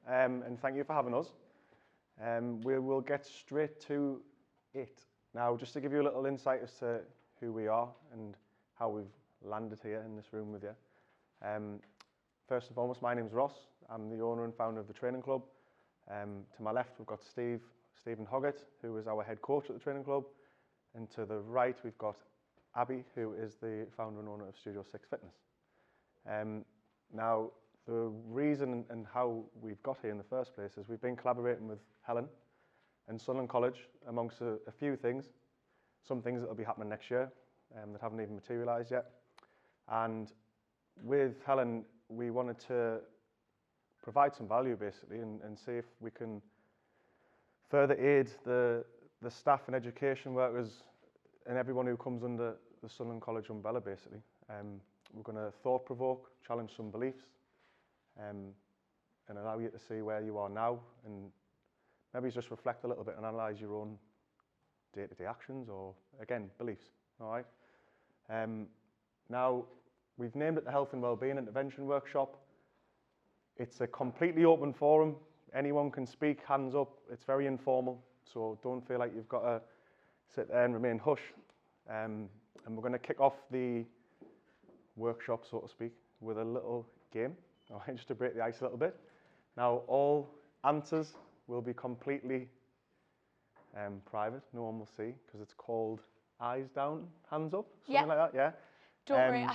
and thank you for having us. We will get straight to it. Now, just to give you a little insight as to who we are and how we've landed here in this room with you. First and foremost, my name's Ross. I'm the owner and founder of the training club. To my left, we've got Stephen Hoggett, who is our head coach at the training club. And to the right, we've got Abby, who is the founder and owner of Studio 6 Fitness. Now, the reason and how we've got here in the first place is we've been collaborating with Helen and Sunderland College amongst a few things. Some things that will be happening next year that haven't even materialised yet. And with Helen, we wanted to provide some value basically and see if we can further aid the staff and education workers and everyone who comes under the Sunderland College umbrella basically. We're going to thought-provoke, challenge some beliefs, and allow you to see where you are now and maybe just reflect a little bit and analyse your own day-to-day actions or, again, beliefs, all right? Now, we've named it the Health and Wellbeing Intervention Workshop. It's a completely open forum. Anyone can speak, hands up. It's very informal, so don't feel like you've got to sit there and remain hush. And we're going to kick off the workshop, so to speak, with a little game, all right, just to break the ice a little bit. Now, all answers will be completely private. No one will see, because it's called eyes down, hands up, something like that, yeah? Don't worry,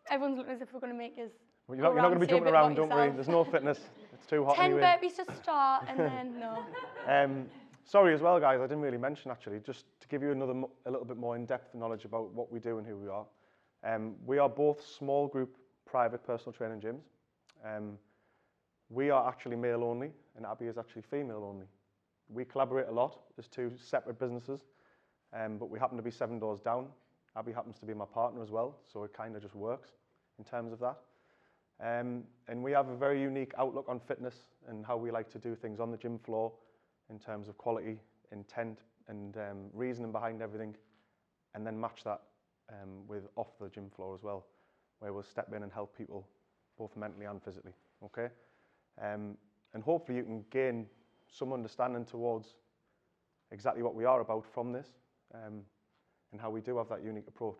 everyone's looking as if we're going to make us. Well, you're not going to be jumping around, don't worry. There's no fitness. It's too hot 10 anyway. 10 burpees to start, and then no. Sorry as well, guys, I didn't really mention actually, just to give you a little bit more in-depth knowledge about what we do and who we are. We are both small group private personal training gyms. We are actually male only, and Abby is actually female only. We collaborate a lot as two separate businesses, but we happen to be 7 doors down. Abby happens to be my partner as well, so it kind of just works in terms of that. And we have a very unique outlook on fitness and how we like to do things on the gym floor in terms of quality, intent, and reasoning behind everything, and then match that with off the gym floor as well, where we'll step in and help people both mentally and physically, okay? And hopefully you can gain some understanding towards exactly what we are about from this and how we do have that unique approach.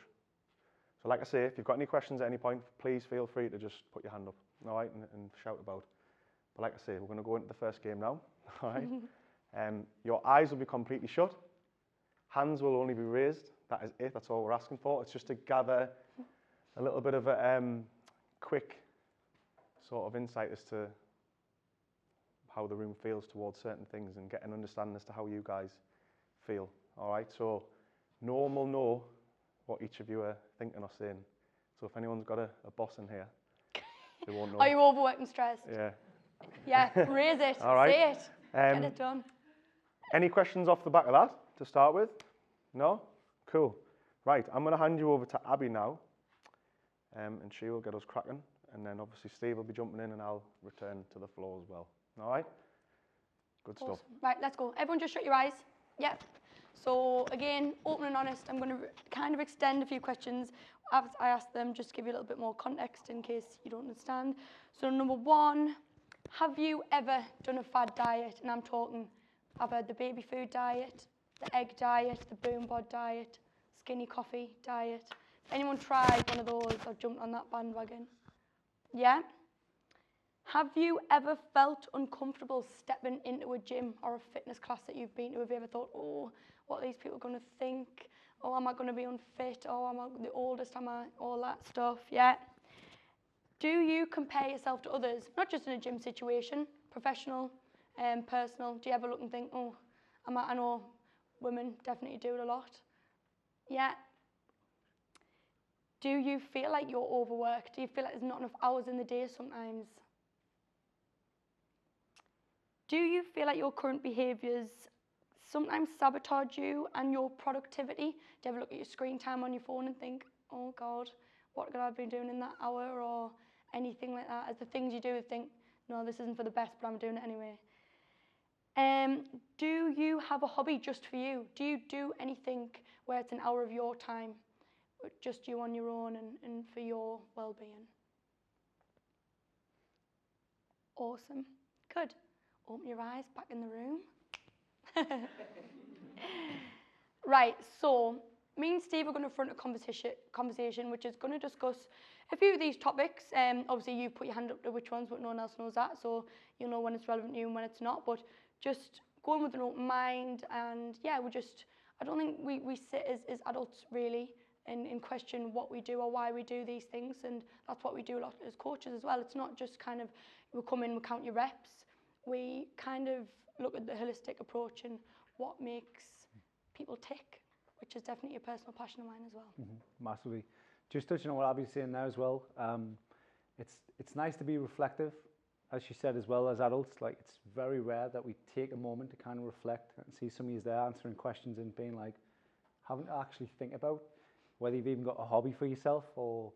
So like I say, if you've got any questions at any point, please feel free to just put your hand up, all right, and shout about. But like I say, we're going to go into the first game now, all right? Your eyes will be completely shut. Hands will only be raised. That is it. That's all we're asking for. It's just to gather a little bit of a quick sort of insight as to how the room feels towards certain things and get an understanding as to how you guys feel. All right. So no one will know what each of you are thinking or saying. So if anyone's got a boss in here, they won't know. Are you overworked and stressed? Yeah. Yeah. Raise it. All right. Say it. Get it done. Any questions off the back of that to start with? No? Cool. Right, I'm going to hand you over to Abby now, and she will get us cracking, and then obviously Steve will be jumping in and I'll return to the floor as well. All right? Good stuff. Right, let's go. Everyone just shut your eyes. Yep. So again, open and honest, I'm going to kind of extend a few questions. As I asked them, just to give you a little bit more context in case you don't understand. So number one, have you ever done a fad diet? And I'm talking, I've heard the baby food diet, the egg diet, the boom bod diet, skinny coffee diet. Anyone tried one of those or jumped on that bandwagon? Yeah? Have you ever felt uncomfortable stepping into a gym or a fitness class that you've been to? Have you ever thought, oh, what are these people going to think? Oh, am I going to be unfit? Oh, am I the oldest? Am I? All that stuff, yeah? Do you compare yourself to others? Not just in a gym situation, professional, personal. Do you ever look and think, oh, I know women definitely do it a lot. Yeah. Do you feel like you're overworked? Do you feel like there's not enough hours in the day sometimes? Do you feel like your current behaviours sometimes sabotage you and your productivity? Do you ever look at your screen time on your phone and think, oh God, what could I have been doing in that hour or anything like that? As the things you do think, no, this isn't for the best, but I'm doing it anyway. Do you have a hobby just for you? Do you do anything where it's an hour of your time, just you on your own and for your well-being? Awesome. Good. Open your eyes, back in the room. Right, so me and Steve are going to front a conversation which is going to discuss a few of these topics. Obviously, you put your hand up to which ones, but no one else knows that, so you'll know when it's relevant to you and when it's not. But just going with an open mind, and yeah, I don't think we sit as adults really and question what we do or why we do these things, and that's what we do a lot as coaches as well. It's not just kind of we come in, we count your reps. We kind of look at the holistic approach and what makes people tick, which is definitely a personal passion of mine as well. Massively. Just touching on what Abby's saying there as well, it's nice to be reflective, as she said as well, as adults. Like, it's very rare that we take a moment to kind of reflect and see somebody is there answering questions and being like, having to actually think about whether you've even got a hobby for yourself, or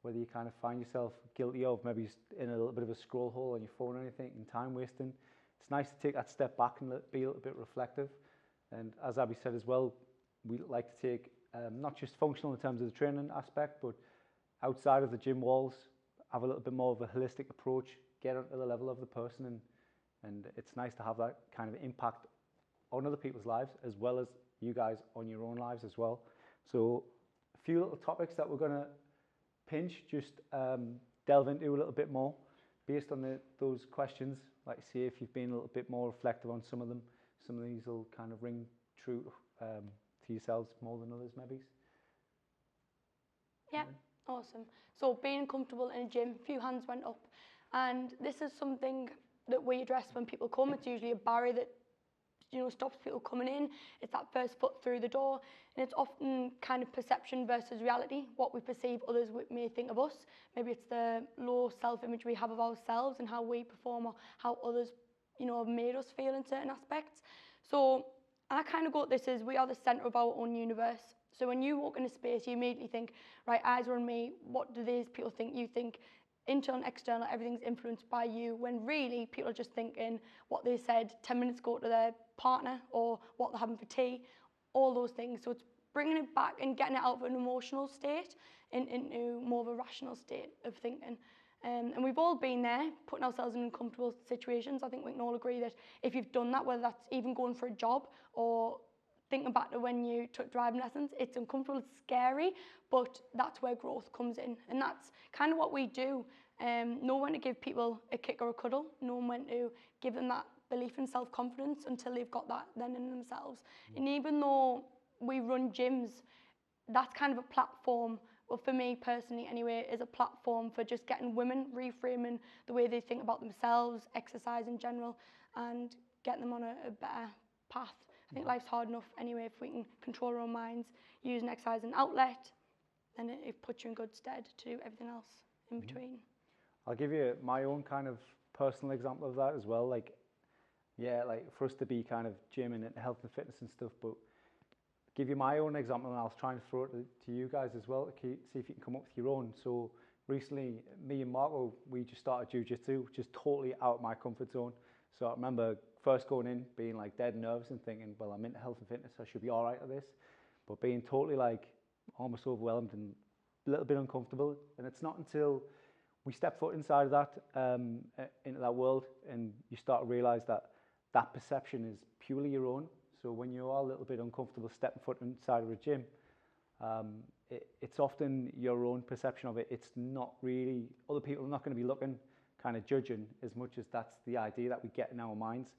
whether you kind of find yourself guilty of maybe in a little bit of a scroll hole on your phone or anything and time wasting. It's nice to take that step back and be a little bit reflective. And as Abby said as well, we like to take not just functional in terms of the training aspect, but outside of the gym walls, have a little bit more of a holistic approach, get onto the level of the person, and it's nice to have that kind of impact on other people's lives, as well as you guys on your own lives as well. So a few little topics that we're going to pinch, just delve into a little bit more based on those questions. Like, see if you've been a little bit more reflective on some of them. Some of these will kind of ring true to yourselves more than others, maybe. Yeah, awesome. So being comfortable in a gym, a few hands went up. And this is something that we address when people come. It's usually a barrier that, you know, stops people coming in. It's that first foot through the door. And it's often kind of perception versus reality, what we perceive others may think of us. Maybe it's the low self-image we have of ourselves and how we perform, or how others, you know, have made us feel in certain aspects. So I kind of got this as we are the centre of our own universe. So when you walk in a space, you immediately think, right, eyes are on me. What do these people think? You think internal and external, everything's influenced by you, when really people are just thinking what they said 10 minutes ago to their partner, or what they're having for tea, all those things. So it's bringing it back and getting it out of an emotional state into more of a rational state of thinking. And we've all been there, putting ourselves in uncomfortable situations. I think we can all agree that if you've done that, whether that's even going for a job or thinking back to when you took driving lessons, it's uncomfortable, it's scary, but that's where growth comes in. And that's kind of what we do. Know when to give people a kick or a cuddle, know when to give them that belief and self-confidence until they've got that then in themselves. And even though we run gyms, that's kind of a platform, well, for me personally anyway, is a platform for just getting women reframing the way they think about themselves, exercise in general, and getting them on a better path. I think life's hard enough anyway. If we can control our own minds, using exercise as an outlet, then it puts you in good stead to do everything else in between. I'll give you my own kind of personal example of that as well. Like, yeah, like for us to be kind of gymming and health and fitness and stuff, but give you my own example, and I'll try and throw it to you guys as well, to see if you can come up with your own. So recently, me and Marco, we just started jiu-jitsu, which is totally out of my comfort zone. So I remember first going in, being like dead nervous and thinking, well, I'm into health and fitness, I should be all right at this. But being totally like almost overwhelmed and a little bit uncomfortable. And it's not until we step foot inside of that, into that world, and you start to realize that that perception is purely your own. So when you are a little bit uncomfortable stepping foot inside of a gym, it's often your own perception of it. It's not really, other people are not going to be looking, kind of judging, as much as that's the idea that we get in our minds.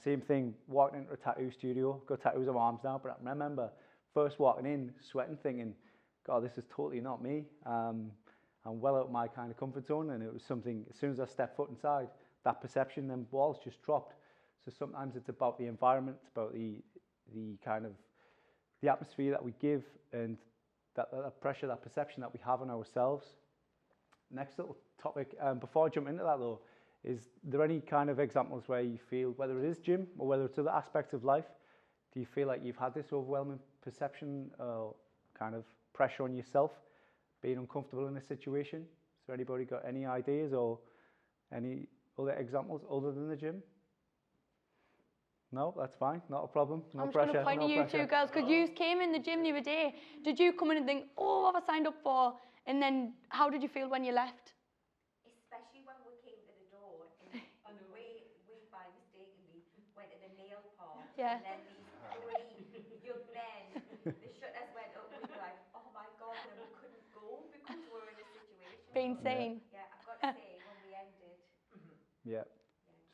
Same thing, walking into a tattoo studio, got tattoos on my arms now, but I remember first walking in, sweating, thinking, God, this is totally not me. I'm well out of my kind of comfort zone, and it was something, as soon as I stepped foot inside, that perception, them walls just dropped. So sometimes it's about the environment, it's about the kind of, the atmosphere that we give, and that pressure, that perception that we have on ourselves. Next little topic, before I jump into that though, is there any kind of examples where you feel, whether it is gym or whether it's other aspects of life, do you feel like you've had this overwhelming perception or kind of pressure on yourself, being uncomfortable in a situation? Has there anybody got any ideas or any other examples other than the gym? No, that's fine, not a problem. No pressure. I'm just going to point to you two girls, because you came in the gym the other day. Did you come in and think, oh, what have I signed up for? And then how did you feel when you left? Especially when we came to the door, and on the way Yeah. And then these burly young men, the shutters went up and we were like, oh my God, and then we couldn't go because we were in a situation. Being But, sane. yeah, I've got to say, when we ended, Yeah.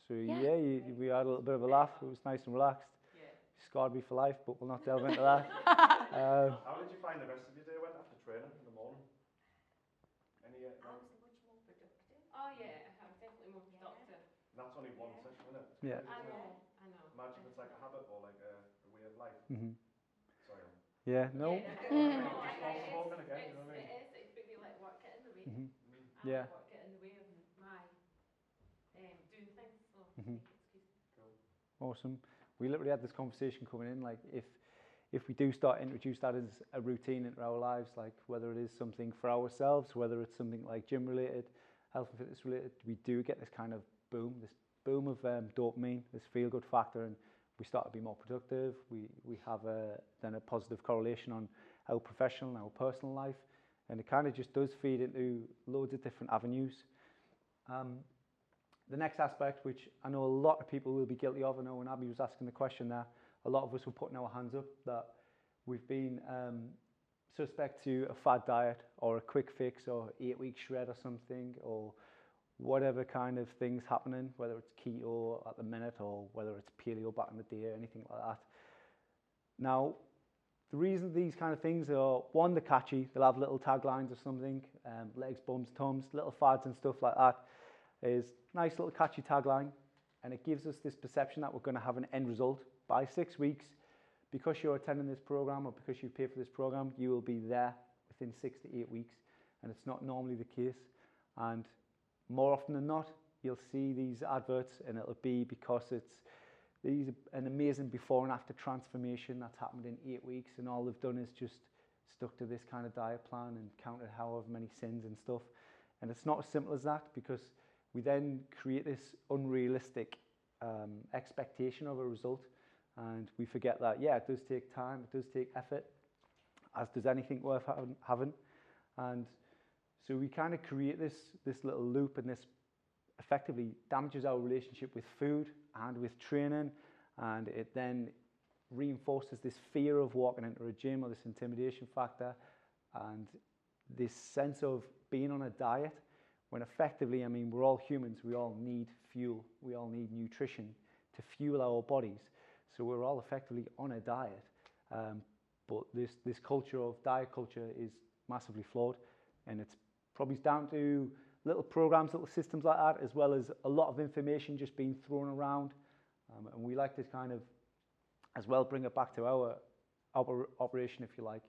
So Yeah. we had a little bit of a laugh. It was nice and relaxed. Yeah. Scarred me for life, but we'll not delve into that. How did you find the rest of your day went after training in the morning? Any, I like, was much more productive. Oh yeah, I was definitely more productive. that's only one session, isn't it? It's Yeah. crazy, isn't it? I know. Imagine it's like a habit or like a way of life. Mhm. Sorry. Yeah. No. Just while smoking again, you know what I mean? It is, but we let work get in the way. Mhm. I Yeah. let work get in the way of my doing things, so Mhm. make excuses. Cool. Awesome. We literally had this conversation coming in, like if we do start to introduce that as a routine into our lives, like whether it is something for ourselves, whether it's something like gym related, health and fitness related, we do get this kind of boom of dopamine, this feel good factor, and we start to be more productive. We have then a positive correlation on our professional and our personal life, and it kind of just does feed into loads of different avenues. The next aspect, which I know a lot of people will be guilty of, I know when Abby was asking the question there, a lot of us were putting our hands up that we've been suspect to a fad diet or a quick fix or 8-week shred or something, or whatever kind of things happening, whether it's keto at the minute or whether it's paleo back in the day or anything like that. Now, the reason these kind of things are, one, they're catchy, they'll have little taglines or something, legs, bums, tums, little fads and stuff like that, is nice little catchy tagline, and it gives us this perception that we're going to have an end result by 6 weeks. Because you're attending this program or because you pay for this program, you will be there within 6 to 8 weeks, and it's not normally the case. And more often than not, you'll see these adverts and it'll be because it's an amazing before and after transformation that's happened in 8 weeks, and all they've done is just stuck to this kind of diet plan and counted however many sins and stuff. And it's not as simple as that, because we then create this unrealistic expectation of a result, and we forget that, yeah, it does take time, it does take effort, as does anything worth having. And so we kind of create this little loop, and this effectively damages our relationship with food and with training, and it then reinforces this fear of walking into a gym, or this intimidation factor, and this sense of being on a diet, when effectively, I mean, we're all humans, we all need fuel, we all need nutrition to fuel our bodies. So we're all effectively on a diet, but this culture of diet culture is massively flawed, and it's probably down to little programs, little systems like that, as well as a lot of information just being thrown around. And we like to kind of, as well, bring it back to our operation, if you like,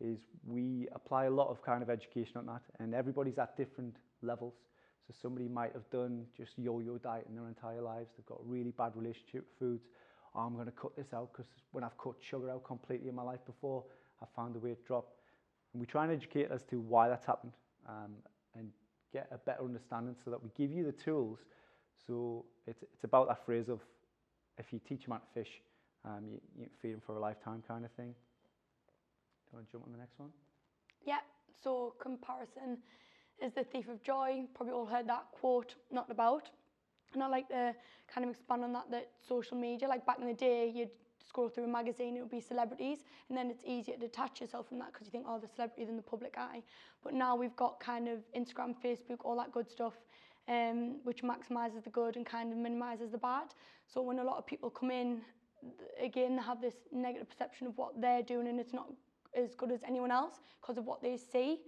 is we apply a lot of kind of education on that, and everybody's at different levels. So somebody might have done just yo-yo diet in their entire lives. They've got a really bad relationship with foods. Oh, I'm going to cut this out because when I've cut sugar out completely in my life before, I've found the weight drop. And we try and educate as to why that's happened, and get a better understanding, so that we give you the tools. So it's about that phrase of, if you teach them how to fish, you feed them for a lifetime kind of thing. Do you want to jump on the next one? Yeah, so comparison is the thief of joy. Probably all heard that quote knocked about. And I like to kind of expand on that social media, like back in the day, you'd scroll through a magazine, it would be celebrities, and then it's easier to detach yourself from that because you think, oh, the celebrities in the public eye. But now we've got kind of Instagram, Facebook, all that good stuff, which maximises the good and kind of minimises the bad. So when a lot of people come in, again, they have this negative perception of what they're doing, and it's not as good as anyone else because of what they see.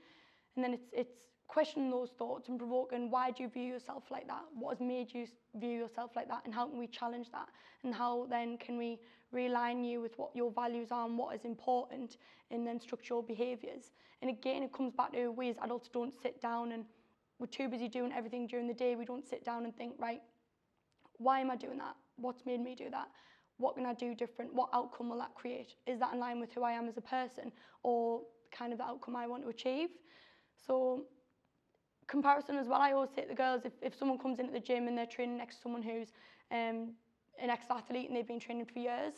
And then it's questioning those thoughts and provoking, why do you view yourself like that? What has made you view yourself like that? And how can we challenge that? And how then can we realign you with what your values are and what is important, and then structure your behaviours? And again, it comes back to, we as adults don't sit down, and we're too busy doing everything during the day. We don't sit down and think, right, why am I doing that? What's made me do that? What can I do different? What outcome will that create? Is that in line with who I am as a person, or kind of the outcome I want to achieve? So comparison as well, I always say to the girls, if someone comes into the gym and they're training next to someone who's an ex-athlete and they've been training for years,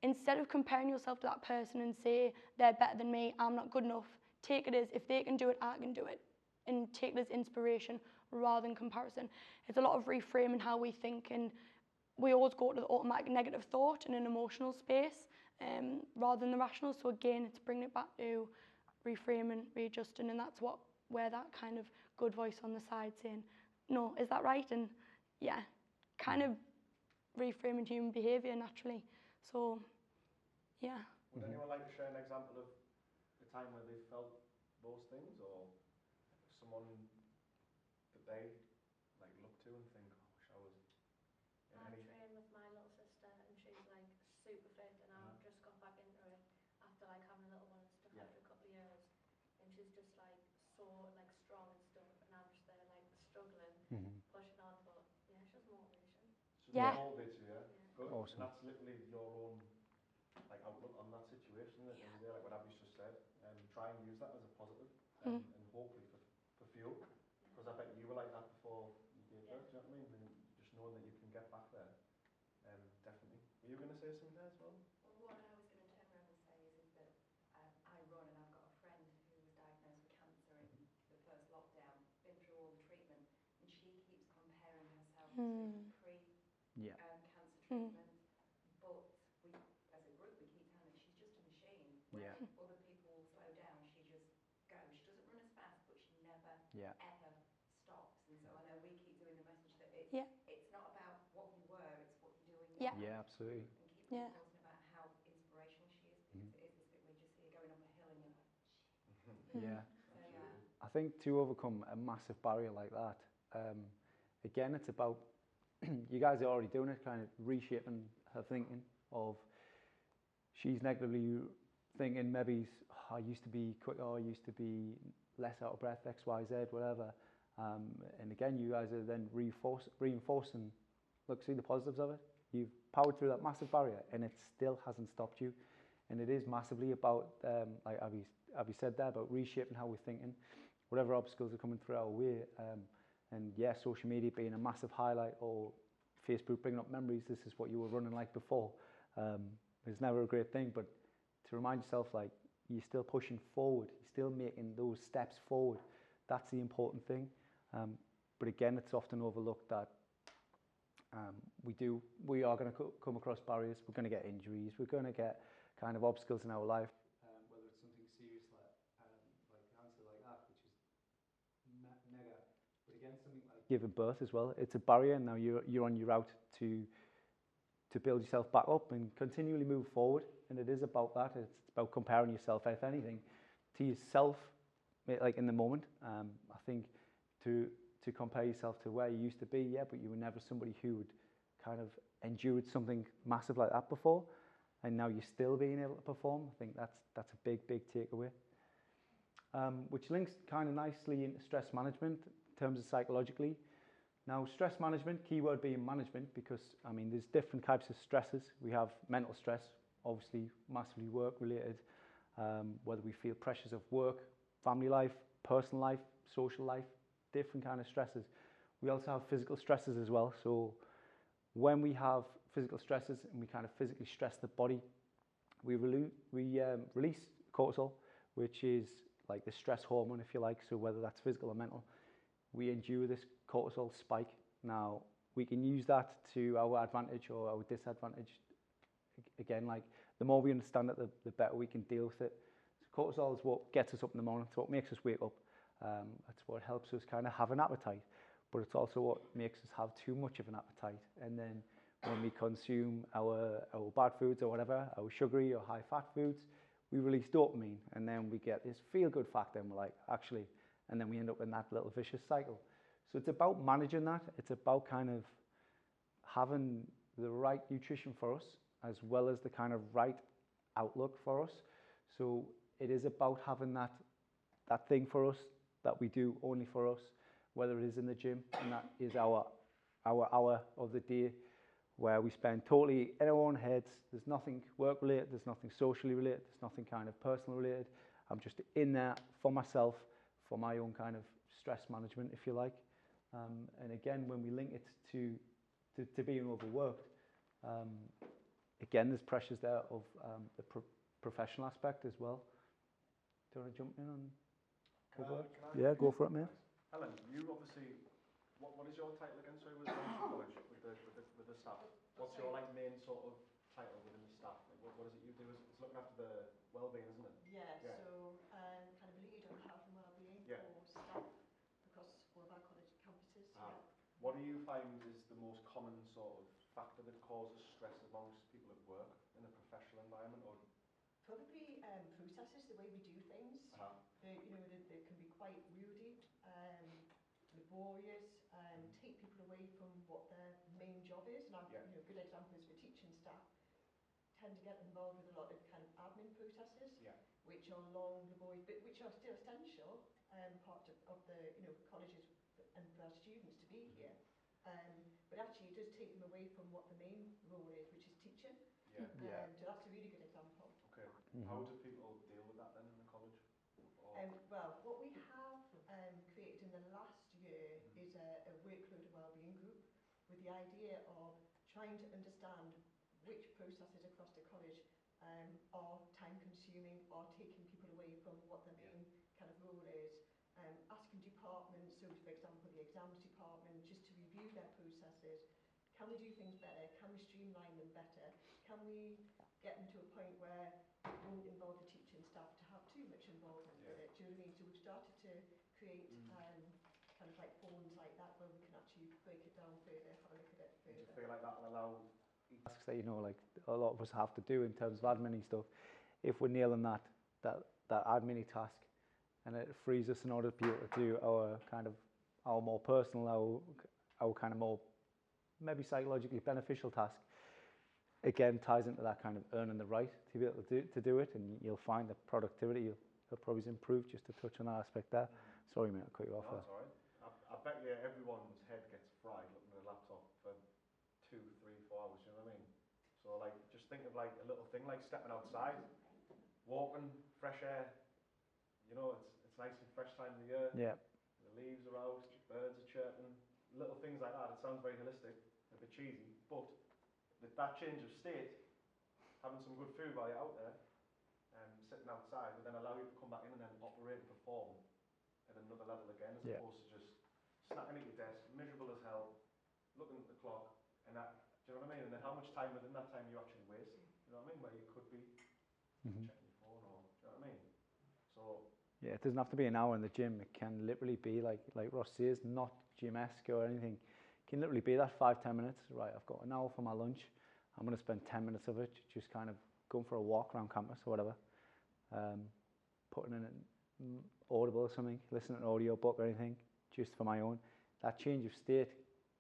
instead of comparing yourself to that person and say, they're better than me, I'm not good enough, take it as, if they can do it, I can do it. And take it as inspiration rather than comparison. It's a lot of reframing how we think, and we always go to the automatic negative thought in an emotional space rather than the rational. So again, it's bringing it back to reframing, readjusting, and that's where that kind of good voice on the side saying, no, is that right? And yeah, kind of reframing human behaviour naturally. So yeah. Would anyone like to share an example of a time where they felt those things, or someone that they like look to and think, oh, I wish I was in I any... train with my little sister and she's like super fit and I've just got back into it after like having a little one and stuff after a couple of years, and she's just like so like strong and stuff, and I'm just there like struggling, pushing on, but yeah, it's just motivation. So Yeah. it motivates you, yeah? Good. Awesome. And that's literally your own like outlook on that situation at the end of the day, like what Abby's just said. Try and use that as a positive and hopefully for fuel. Because I bet you were like that before you gave birth, do you know what I mean? And just knowing that you can get back there. Definitely. Were you going to say something there as well? Well, what I was going to turn around and say is that I run, and I've got a friend who was diagnosed with cancer in the first lockdown, been through all the treatment, and she keeps comparing herself to pre-cancer treatment. But we, as a group, we keep telling her she's just a machine. Where other people slow down, she just goes. She doesn't run as fast, but she never ever stops. And so I know we keep doing the message that it's not about what you were, it's what you're doing now. Yeah, absolutely. And keep talking about how inspirational she is, because it is this bit where you just see her going up a hill and you're like, shit. Yeah. So yeah. I think to overcome a massive barrier like that, again, it's about, you guys are already doing it, kind of reshaping her thinking of, she's negatively thinking maybe, I used to be quicker, I used to be less out of breath, X, Y, Z, whatever. And again, you guys are then reinforcing, look, see the positives of it. You've powered through that massive barrier and it still hasn't stopped you. And it is massively about, like Abby said there, about reshaping how we're thinking, whatever obstacles are coming through our way. And yeah, social media being a massive highlight, or Facebook bringing up memories, this is what you were running like before. It's never a great thing, but to remind yourself, like, you're still pushing forward, you're still making those steps forward. That's the important thing. But again, it's often overlooked that we are going to come across barriers, we're going to get injuries, we're going to get kind of obstacles in our life. Whether it's something serious like cancer like that, which is mega. But again, something like giving birth as well, it's a barrier, and now you're on your route to build yourself back up and continually move forward. And it is about that. It's about comparing yourself, if anything, to yourself, like in the moment. I think to compare yourself to where you used to be, yeah, but you were never somebody who would kind of endured something massive like that before, and now you're still being able to perform. I think that's a big takeaway. Which links kind of nicely into stress management in terms of psychologically. Now, stress management, keyword being management, because I mean, there's different types of stresses. We have mental stress, obviously massively work related, whether we feel pressures of work, family life, personal life, social life, different kind of stresses. We also have physical stresses as well. So when we have physical stresses and we kind of physically stress the body, we release cortisol, which is like the stress hormone, if you like. So whether that's physical or mental, we endure this cortisol spike. Now, we can use that to our advantage or our disadvantage. Again, like the more we understand it, the better we can deal with it. So cortisol is what gets us up in the morning. It's what makes us wake up. That's what helps us kind of have an appetite. But it's also what makes us have too much of an appetite. And then when we consume our bad foods or whatever, our sugary or high fat foods, we release dopamine, and then we get this feel good factor, and we're like, actually, and then we end up in that little vicious cycle. So it's about managing that. It's about kind of having the right nutrition for us, as well as the kind of right outlook for us. So it is about having that thing for us that we do only for us, whether it is in the gym, and that is our hour of the day where we spend totally in our own heads. There's nothing work related, there's nothing socially related, there's nothing kind of personal related. I'm just in there for myself, for my own kind of stress management, if you like. And again, when we link it to being overworked, again, there's pressures there of the professional aspect as well. Do you want to jump in on work? Yeah, go for it, mate. Helen, you obviously, what is your title again? Sorry, was it college? with the staff. What's your like main sort of title within the staff? Like, what is it you do? It's looking after the well-being, isn't it? Yeah. So kind of lead on health and well-being for staff across all of our college campuses. What do you find is the most common sort of factor that causes stress amongst people at work in a professional environment? Or probably processes, the way we do things. They can be quite moody, laborious, take people away from what their main job is. And a good example is for teaching staff tend to get involved with a lot of kind of admin processes, which are long, laborious, but which are still essential part of the colleges and for our students to be here. But actually it does take them away from what the main role is, which is teaching. So that's a really good example. Okay. How do people deal with that then in the college? Well, what we have created in the last year is a workload and wellbeing group with the idea of trying to understand which processes across the college are time consuming, are taking people away from what the main kind of role is. Asking departments, so for example the exams department, just to review their processes. Can we do things better? Can we streamline them better? Can we get them to a point where it won't involve the teaching staff to have too much involvement with it? Do you know what I mean? So we've started to create kind of like forms like that where we can actually break it down further, have a look at it further. Do you feel like that will allow tasks that like a lot of us have to do in terms of admin stuff? If we're nailing that admin task, and it frees us in order to be able to do our more personal, our kind of more maybe psychologically beneficial task, again ties into that kind of earning the right to be able to do it, and you'll find that productivity will probably improve. Just to touch on that aspect there. Sorry mate, I'll cut you off there. That's all right. I bet you everyone's head gets fried looking at a laptop for 2, 3, 4 hours, you know what I mean? So like, just think of like a little thing like stepping outside, walking, fresh air. You know, it's nice and fresh time of the year. Yeah. The leaves are out, birds are chirping, little things like that. It sounds very holistic, a bit cheesy, but with that change of state, having some good food while you're out there, sitting outside, would then allow you to come back in and then operate and perform at another level again, as opposed to just snacking at your desk, miserable as hell, looking at the clock, and that, do you know what I mean? And then how much time within that time you actually waste, you know what I mean? Where you could be checking your phone or, do you know what I mean? So yeah, it doesn't have to be an hour in the gym. It can literally be like Ross says, not gym-esque or anything. It can literally be that 5-10 minutes. Right, I've got an hour for my lunch. I'm going to spend 10 minutes of it just kind of going for a walk around campus or whatever. Putting in an Audible or something, listening to an audio book or anything, just for my own. That change of state,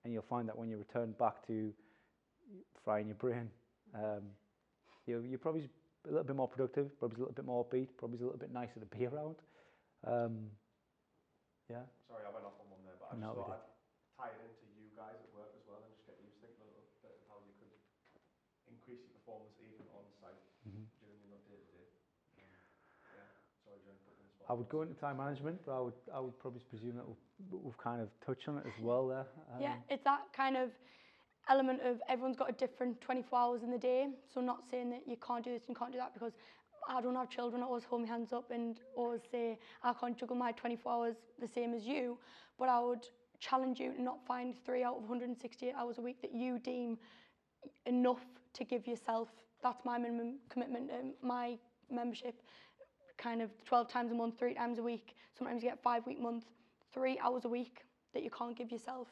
and you'll find that when you return back to frying your brain, you're probably a little bit more productive, probably a little bit more upbeat, probably a little bit nicer to be around. Yeah. Sorry, I went off on one there, but I just thought I'd tie it into you guys at work as well and just get you to think a little bit of how you could increase your performance even on site during your day-to-day. Sorry, Jen, put you on the spot. I would go into time management, but I would probably presume that we've kind of touched on it as well there. Yeah, it's that kind of element of everyone's got a different 24 hours in the day, so not saying that you can't do this and you can't do that, because I don't have children. I always hold my hands up and always say I can't juggle my 24 hours the same as you, but I would challenge you to not find 3 out of 168 hours a week that you deem enough to give yourself. That's my minimum commitment. My membership, kind of 12 times a month, 3 times a week. Sometimes you get a 5-week month. 3 hours a week that you can't give yourself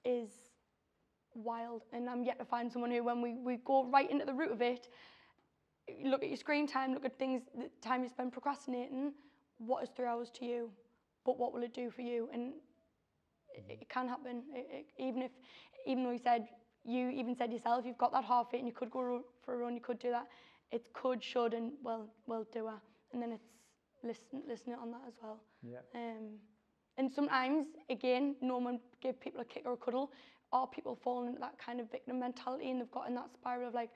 is wild. And I'm yet to find someone who, when we go right into the root of it, look at your screen time, look at things, the time you spend procrastinating, what is 3 hours to you? But what will it do for you? And it can happen. Even though you even said yourself, you've got that half it and you could go for a run, you could do that. It could, should, and well do it. And then it's listening on that as well. Yeah. And sometimes, again, no one give people a kick or a cuddle, or people fall into that kind of victim mentality and they've got in that spiral of like,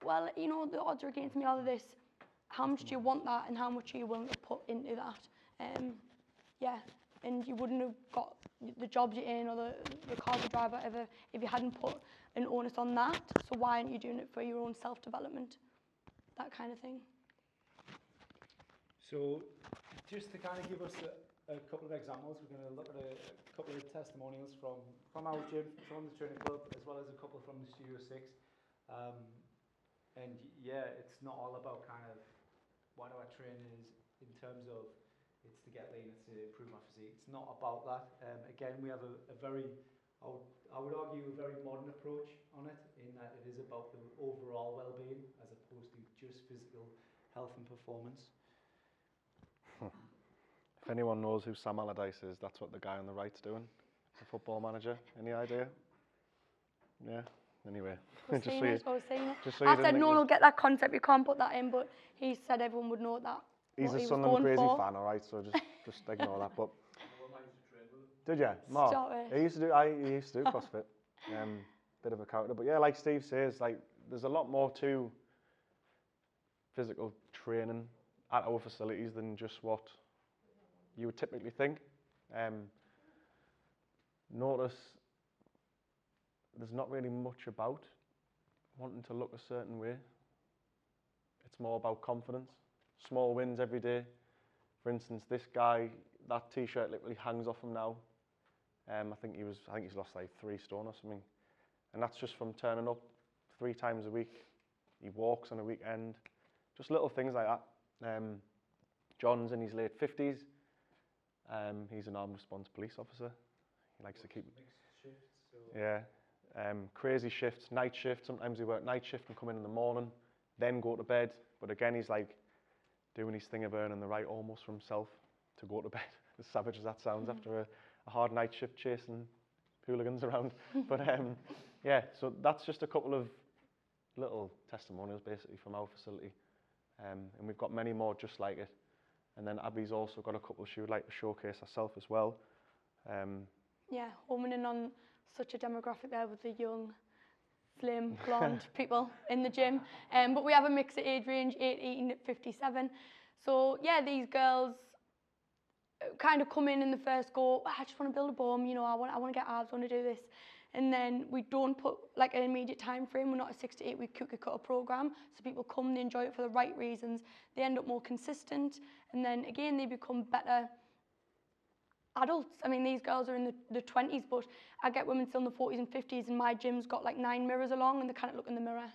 well, you know, the odds are against me, all of this. How much do you want that and how much are you willing to put into that? And you wouldn't have got the jobs you're in or the cars you drive, whatever, if you hadn't put an onus on that. So why aren't you doing it for your own self-development? That kind of thing. So just to kind of give us a couple of examples. We're going to look at a couple of testimonials from our gym, from the training club, as well as a couple from the Studio 6. And yeah, it's not all about kind of what our training is in terms of it's to get lean, it's to improve my physique. It's not about that. Again, we have a very, I would argue, a very modern approach on it, in that it is about the overall well-being as opposed to just physical health and performance. If anyone knows who Sam Allardyce is, that's what the guy on the right's doing. The football manager. Any idea? Yeah. Anyway, just so you, I said no one will get that concept. You can't put that in, but he said everyone would know that. He's a Sunderland crazy fan, all right. So just ignore that. But did you, Mark? He used to do CrossFit. Bit of a character, but yeah, like Steve says, like there's a lot more to physical training at our facilities than just what you would typically think. Notice there's not really much about wanting to look a certain way. It's more about confidence, small wins every day. For instance, this guy, that t-shirt literally hangs off him now. I think he's lost like 3 stone or something, and that's just from turning up 3 times a week. He walks on a weekend, just little things like that. John's in his late 50s. He's an armed response police officer. He likes to keep crazy shifts, night shift. Sometimes he work night shift and come in the morning, then go to bed. But again, he's like doing his thing of earning the right almost for himself to go to bed. As savage as that sounds, after a hard night shift chasing hooligans around. But yeah, so that's just a couple of little testimonials basically from our facility. And we've got many more just like it. And then Abby's also got a couple she would like to showcase herself as well. Yeah, homing in on such a demographic there with the young, slim, blonde people in the gym. But we have a mixed age range, 18 to 57. So yeah, these girls kind of come in the first go, I just want to build a bum, you know, I want to get abs, I want to do this. And then we don't put like an immediate time frame. We're not a 6 to 8 week cookie cutter program. So people come, they enjoy it for the right reasons. They end up more consistent. And then again, they become better adults. I mean, these girls are in the 20s, but I get women still in the 40s and 50s, and my gym's got like 9 mirrors along, and they can't look in the mirror.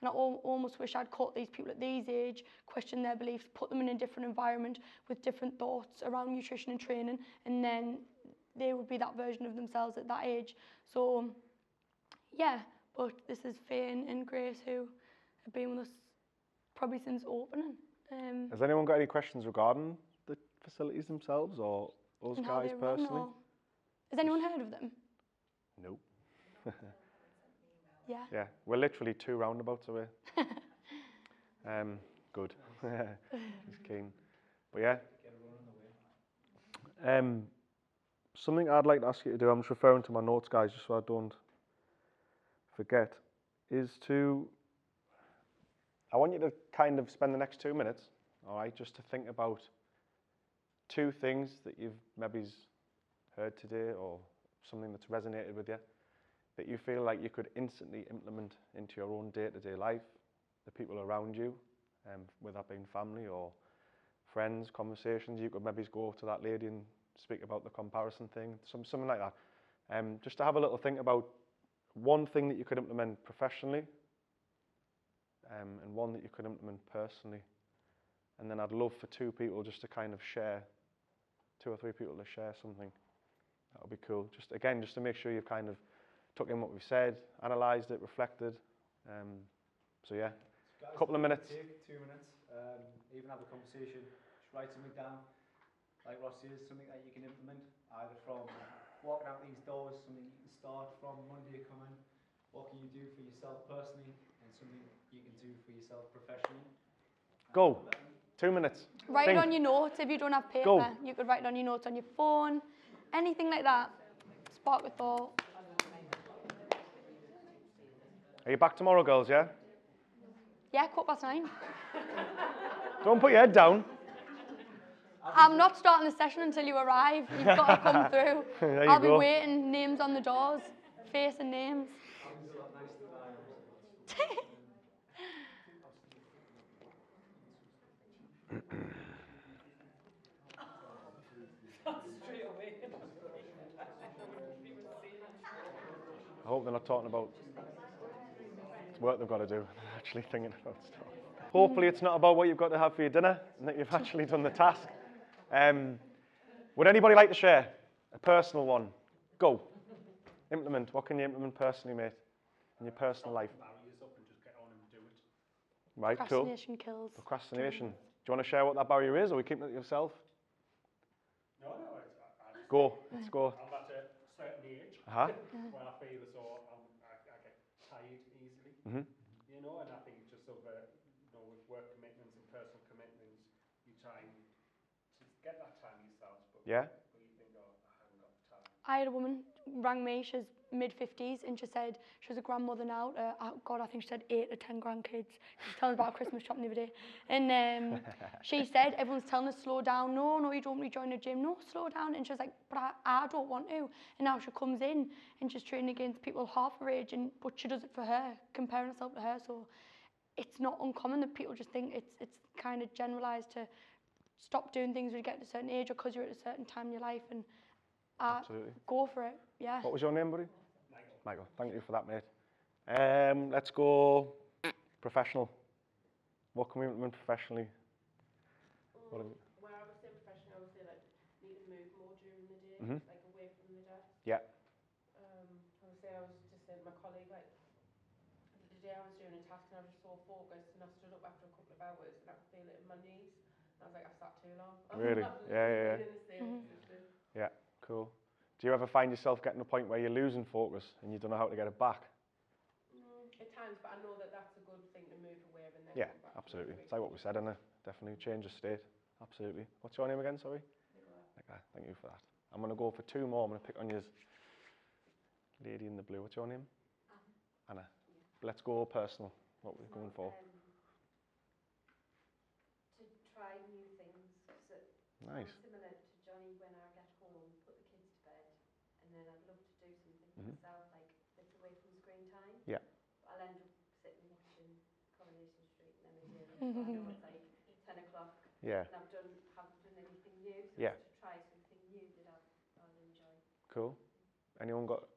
And I almost wish I'd caught these people at these age, question their beliefs, put them in a different environment with different thoughts around nutrition and training, and then they would be that version of themselves at that age. So, yeah, but this is Faye and Grace, who have been with us probably since opening. Has anyone got any questions regarding the facilities themselves or those guys personally? Has anyone heard of them? Nope. Yeah. Yeah, we're literally 2 roundabouts away. Good. Just keen. But yeah. Something I'd like to ask you to do, I'm just referring to my notes, guys, just so I don't forget, is I want you to kind of spend the next 2 minutes, all right, just to think about 2 things that you've maybe heard today or something that's resonated with you that you feel like you could instantly implement into your own day-to-day life, the people around you, whether that being family or friends, conversations. You could maybe go to that lady and speak about the comparison thing, something like that. Just to have a little think about one thing that you could implement professionally and one that you could implement personally. And then I'd love for 2 people just to kind of share, 2 or 3 people to share something. That would be cool. Just to make sure you've kind of took in what we've said, analysed it, reflected. So yeah, a couple of minutes. Take 2 minutes, even have a conversation, just write something down. Like Ross says, something that you can implement, either from walking out these doors, something you can start from Monday coming, what can you do for yourself personally, and something you can do for yourself professionally. Go. 2 minutes. Write it on your notes. If you don't have paper, you could write it on your notes on your phone, anything like that. Spark a thought. Are you back tomorrow, girls, yeah? Yeah, 9:15. Don't put your head down. I'm not starting the session until you arrive. You've got to come through. I'll be waiting, names on the doors, face and names. Straight away. I hope they're not talking about work they've got to do, they're actually thinking about stuff. Hopefully it's not about what you've got to have for your dinner and that you've actually done the task. Would anybody like to share a personal one? Go. Implement. What can you implement personally, mate, in your personal life? Barriers up and just get on and do it. Right, cool. Procrastination kills. Procrastination. Do you want to share what that barrier is, or are we keeping it to yourself? No, I just Go. Let's go. I'm at a certain age Uh-huh. when I feel as though I get tired easily, Mm-hmm. you know, and I think just over, you know, with work commitments and personal commitments, you try and to get that time yourself, but Yeah. you think, oh, I haven't got the time. I had a woman rang me, she's mid-50s, and she said she's a grandmother now. God, I think she said 8 or 10 grandkids. She was telling us about Christmas shopping the other day. And she said, everyone's telling us slow down. No, you don't want to join a gym. No, slow down. And she was like, but I don't want to. And now she comes in and she's training against people half her age, but she does it for her, comparing herself to her. So it's not uncommon that people just think it's kind of generalised to stop doing things when you get to a certain age or because you're at a certain time in your life. And Absolutely. go for it, yeah. What was your name, buddy? Michael. Thank you for that, mate. Let's go professional. What can we implement professionally? Where I would say professionally, I would say like need to move more during the day, Mhm. like away from the desk. Yeah. I would say I was just saying to my colleague, like the day I was doing a task and I was just so focused and I stood up after a couple of hours and I could feel it in my knees. And I was like, I sat too long. Really? Yeah. In the same position. Yeah, cool. Do you ever find yourself getting to a point where you're losing focus and you don't know how to get it back? At times, but I know that that's a good thing to move away and then Yeah, come back. absolutely. It's like what we said, isn't it? Definitely change of state. Absolutely. What's your name again, sorry? Nicola. Thank you for that. I'm going to go for 2 more. I'm going to pick on you, lady in the blue. What's your name? Anna. Yeah. Let's go personal. What we're going for. To try new things. So Nice. similar to Johnny, when I get home, put the kids to bed, and then I'd love to do something for myself, like bits away from screen time. Yeah. I'll end up sitting watching Coronation Street and Emily Davis. I know it's like 10 o'clock. Yeah. And haven't done anything new, so Yeah. to try something new that I'll enjoy. Cool. Anyone got,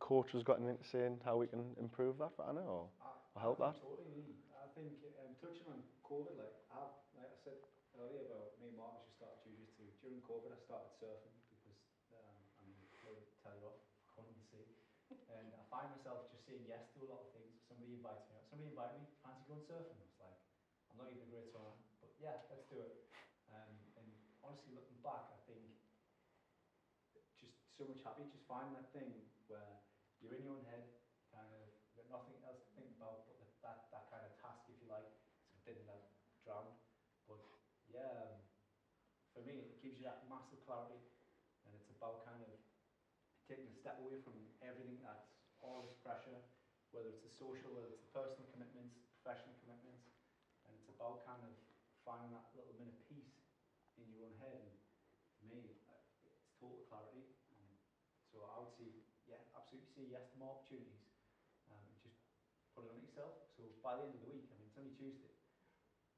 coaches got anything to say in how we can improve that for Anna or help that? Totally. I think touching on COVID, like I said earlier about me and Mark just started jiu-jitsu. During COVID, I started surfing because, tell you what, couldn't see. And I find myself just saying yes to a lot of things. Somebody invites me out. Somebody invited me, fancy going surfing. I was like, I'm not even a great swimmer, but yeah, let's do it. And honestly, looking back, I think just so much happy. Just finding that thing where you're in your own head, kind of got nothing else to think about but that kind of task, if you like. So didn't drown. But yeah, for me, it gives you that massive clarity, and it's about kind of taking a step away from everything that's all this pressure, whether it's the social, whether it's the personal commitments, professional commitments, and it's about kind of finding that little bit of peace in your own head. And for me, it's total clarity. So I would say, yeah, absolutely say yes to more opportunities. Just put it on yourself. So by the end of the week, it's only Tuesday,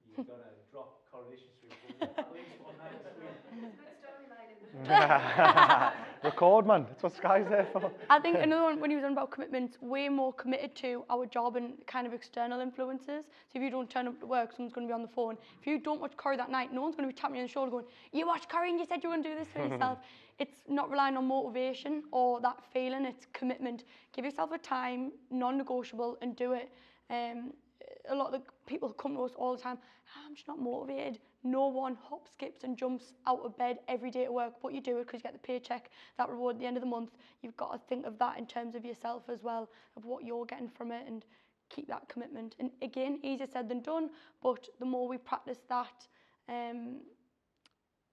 you're going to drop Coronation Street at least one night this week. There's a good storyline in the Record, man. That's what Sky's there for. I think another one, when he was on about commitments, way more committed to our job and kind of external influences. So if you don't turn up to work, someone's going to be on the phone. If you don't watch Corrie that night, no one's going to be tapping you on the shoulder going, you watched Corrie and you said you were going to do this for yourself. It's not relying on motivation or that feeling, it's commitment. Give yourself a time, non-negotiable, and do it. A lot of the people come to us all the time, I'm just not motivated. No one hops, skips and jumps out of bed every day to work, but you do it because you get the paycheck, that reward at the end of the month. You've got to think of that in terms of yourself as well, of what you're getting from it, and keep that commitment. And again, easier said than done, but the more we practice that,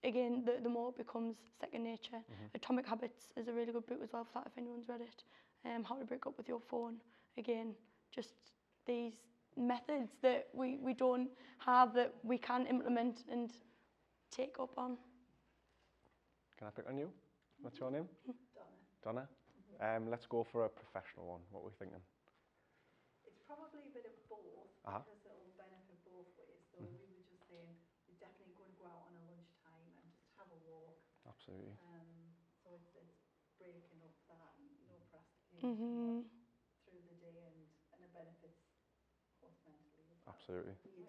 again, the more it becomes second nature. Atomic Habits is a really good book as well for that, if anyone's read it. How to break up with your phone. Again, just these methods that we don't have that we can implement and take up on. Can I pick on you? What's your name? Donna. Let's go for a professional one. What are we thinking? It's probably a bit of both, because it will benefit both ways. So we were just saying, we're definitely going to go out on a lunchtime and just have a walk, Absolutely. So it's breaking up that, procrastination through the day, and it benefits us mentally as well. Absolutely. We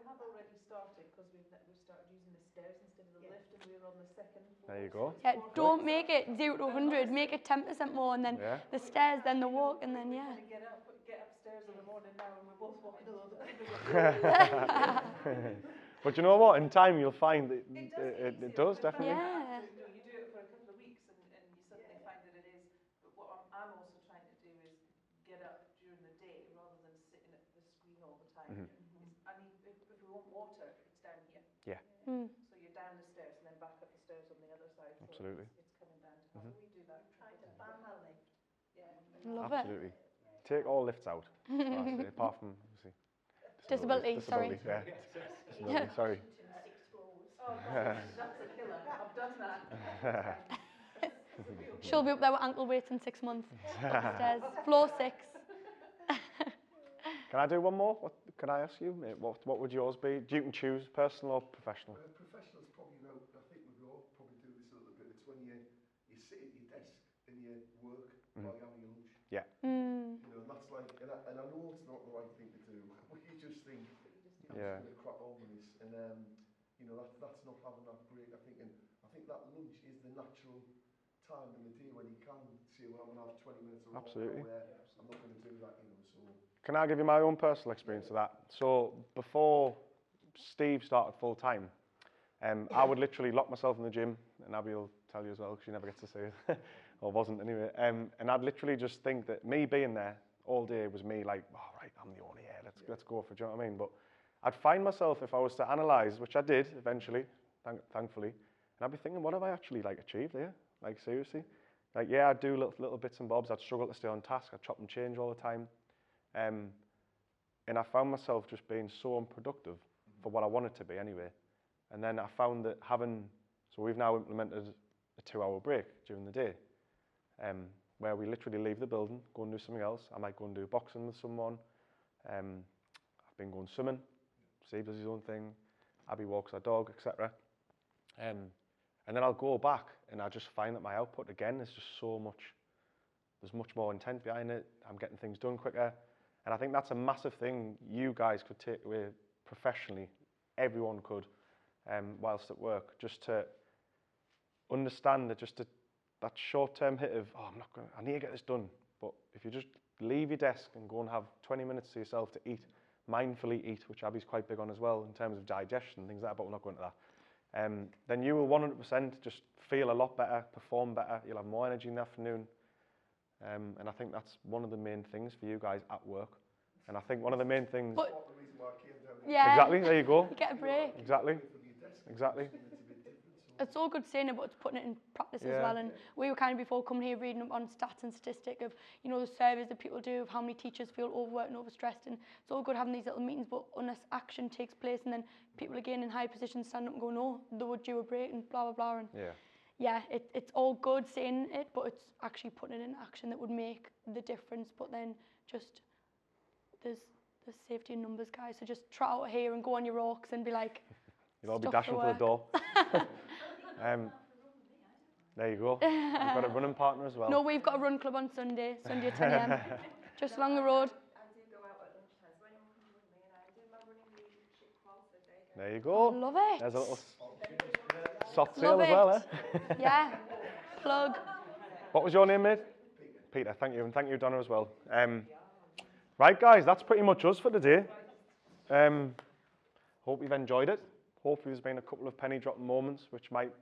have already started, because we started using the stairs instead of the lift, and we're on the second floor. There you go. Yeah, don't make it 0 to 100, make it 10% more, and then the stairs, then the walk, and then We kind of get upstairs in the morning now, and we're both walking a little bit. But you know what? In time, you'll find that it does definitely. Yeah. You do it for a couple of weeks, and you suddenly find that it is. But what I'm also trying to do is get up during the day rather than sitting at the screen all the time. If we want water, it's down here. Yeah. So you're down the stairs and then back up the stairs on the other side. So Absolutely. It's coming down to how we do that. Trying to ban a lift. Yeah. Love Absolutely. Take all lifts out. Apart from obviously Disability, sorry. Yeah. Disability, sorry. 6 floors. Oh, that's a killer. I've done that. She'll be up there with ankle weights in 6 months. Upstairs, floor 6. Can I do one more? What can I ask you? What would yours be? You can choose personal or professional. Professional's probably, I think we all probably do this a little bit. It's when you sit at your desk and you work while you're having your lunch. Yeah. And that's like, and I know it's not the right thing to do. You just think, I'm just going to crack on with this, and that's not having that break. I think that lunch is the natural time in the day when you can say, well, I'm going to have 20 minutes or Absolutely. where I'm not going to do that, So. Can I give you my own personal experience of that? So before Steve started full time, I would literally lock myself in the gym, and Abby will tell you as well, because she never gets to say it, or wasn't anyway. And I'd literally just think that me being there all day was me like, oh, right, I'm the only here, let's go for it, do you know what I mean? But I'd find myself, if I was to analyse, which I did eventually, thankfully, and I'd be thinking, what have I actually achieved here? Like, seriously? Like, yeah, I'd do little bits and bobs, I'd struggle to stay on task, I'd chop and change all the time. And I found myself just being so unproductive for what I wanted to be anyway. And then I found that so we've now implemented a 2-hour break during the day, where we literally leave the building, go and do something else. I might go and do boxing with someone. I've been going swimming. Steve does his own thing. Abby walks our dog, etc. And then I'll go back, and I just find that my output again is just there's much more intent behind it. I'm getting things done quicker. And I think that's a massive thing you guys could take away professionally. Everyone could, whilst at work, just to understand that that short-term hit of, I need to get this done. But if you just leave your desk and go and have 20 minutes to yourself to eat, mindfully eat, which Abby's quite big on as well in terms of digestion and things like that, but we're not going to that. Then you will 100% just feel a lot better, perform better, you'll have more energy in the afternoon. And I think that's one of the main things for you guys at work. And I think one of the main things... That's part of the reason why I came down here. Yeah. Exactly, there you go. You get a break. Exactly. Exactly. It's all good saying it, but it's putting it in practice as well. And we were kind of before coming here reading up on stats and statistic of, the surveys that people do of how many teachers feel overworked and overstressed. And it's all good having these little meetings, but unless action takes place and then people again in high positions stand up and go, no, they would do a break and blah, blah, blah. And yeah, it's all good saying it, but it's actually putting it in action that would make the difference. But then just, there's safety in numbers, guys. So just trot out here and go on your walks and be like, you'll all be dashing for the door. There you go. You've got a running partner as well. No, we've got a run club on Sunday at 10 a.m. just along the road. I do go out at lunchtime, so anyone can join me, and I do my running leadership course, so there you go. I love it. There's a little soft sale as well, Yeah. Plug. What was your name, mate? Peter, thank you. And thank you, Donna, as well. Right, guys, that's pretty much us for today. Hope you've enjoyed it. Hopefully there's been a couple of penny dropping moments which might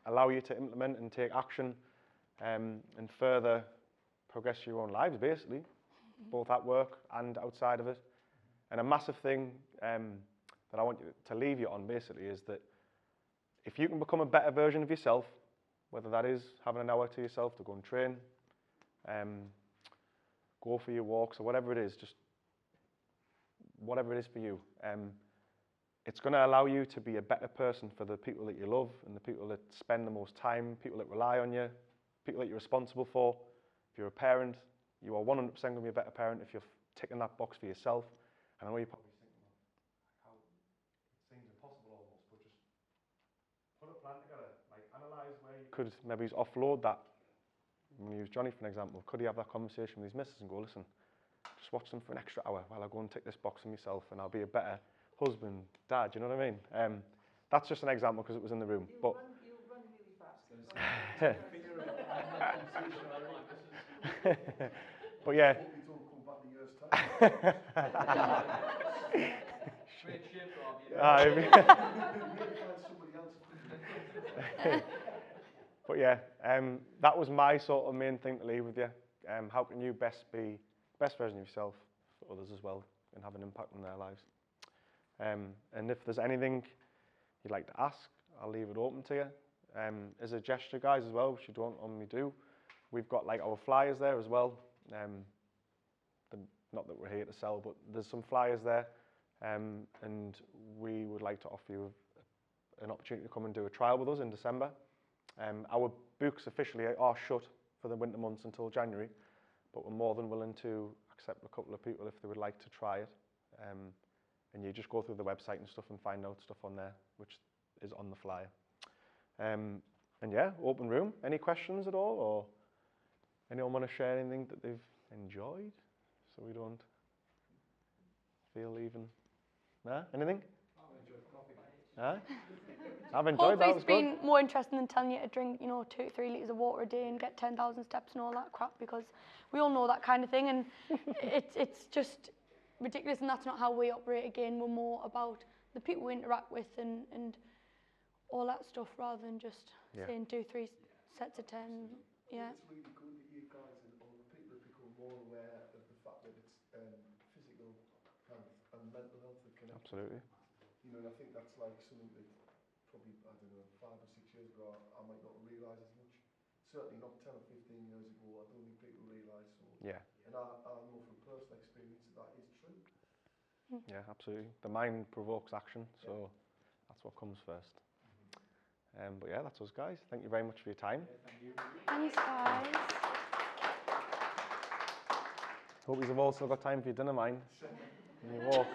allow you to implement and take action and further progress your own lives, basically, both at work and outside of it. And a massive thing that I want you to leave you on, basically, is that if you can become a better version of yourself, whether that is having an hour to yourself to go and train, go for your walks, or whatever it is, just whatever it is for you, it's going to allow you to be a better person for the people that you love and the people that spend the most time, people that rely on you, people that you're responsible for. If you're a parent, you are 100% going to be a better parent if you're ticking that box for yourself. And I know you're probably thinking, how it seems impossible almost, but just put a plan together. Like, could maybe offload that. I'm going to use Johnny for an example. Could he have that conversation with his missus and go, listen, just watch them for an extra hour while I go and tick this box for myself, and I'll be a better husband, dad, you know what I mean? That's just an example because it was in the room. But You'll run really fast. but yeah. Hope you don't come back in a year's time. Great shape, Rob. Maybe find somebody else. But yeah, that was my sort of main thing to leave with you. How can you best be best version of yourself for others as well and have an impact on their lives? And if there's anything you'd like to ask, I'll leave it open to you. As a gesture, guys, as well, which you don't normally do, we've got like our flyers there as well. Not that we're here to sell, but there's some flyers there, and we would like to offer you an opportunity to come and do a trial with us in December. Our books officially are shut for the winter months until January, but we're more than willing to accept a couple of people if they would like to try it. And you just go through the website and stuff and find out stuff on there, which is on the flyer. And yeah, open room. Any questions at all, or anyone want to share anything that they've enjoyed, so we don't feel even? Nah, anything? I've enjoyed coffee. Huh? I've enjoyed that. Hopefully it's been more interesting than telling you to drink, 2-3 litres of water a day and get 10,000 steps and all that crap, because we all know that kind of thing, and it's just ridiculous, and that's not how we operate. Again, we're more about the people we interact with and all that stuff, rather than just saying do 3 sets of 10. Yeah. It's really good that you guys and all the people have become more aware of the fact that it's physical health and mental health that connect. Absolutely. And I think that's like something that probably, I don't know, 5 or 6 years ago I might not realise as much. Certainly not 10 or 15 years ago, I don't think people realise so. Yeah. And I know from personal experience that is true. Yeah, absolutely. The mind provokes action, so that's what comes first. But yeah, that's us, guys. Thank you very much for your time. Thank you. Thanks, guys. Hope you've all still got time for your dinner, mind. And you walk.